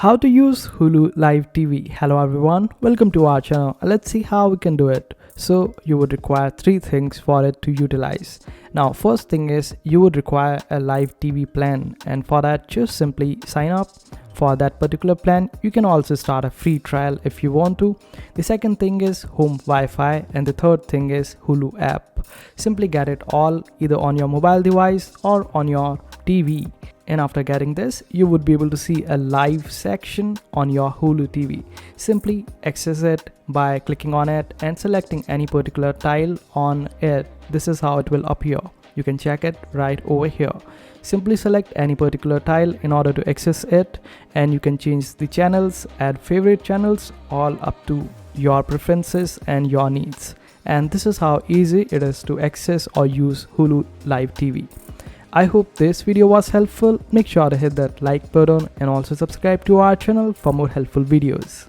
How to use Hulu Live TV. Hello everyone, welcome to our channel. Let's see how we can do it. So you would require three things for it to utilize. Now first thing is you would require a live TV plan, and for that just simply sign up for that particular plan. You can also start a free trial if you want to. The second thing is home Wi-Fi, and the third thing is Hulu app. Simply get it all either on your mobile device or on your TV. And after getting this, you would be able to see a live section on your Hulu TV. Simply access it by clicking on it and selecting any particular tile on it. This is how it will appear. You can check it right over here. Simply select any particular tile in order to access it, and you can change the channels, add favorite channels, all up to your preferences and your needs. And this is how easy it is to access or use Hulu Live TV. I hope this video was helpful. Make sure to hit that like button and also subscribe to our channel for more helpful videos.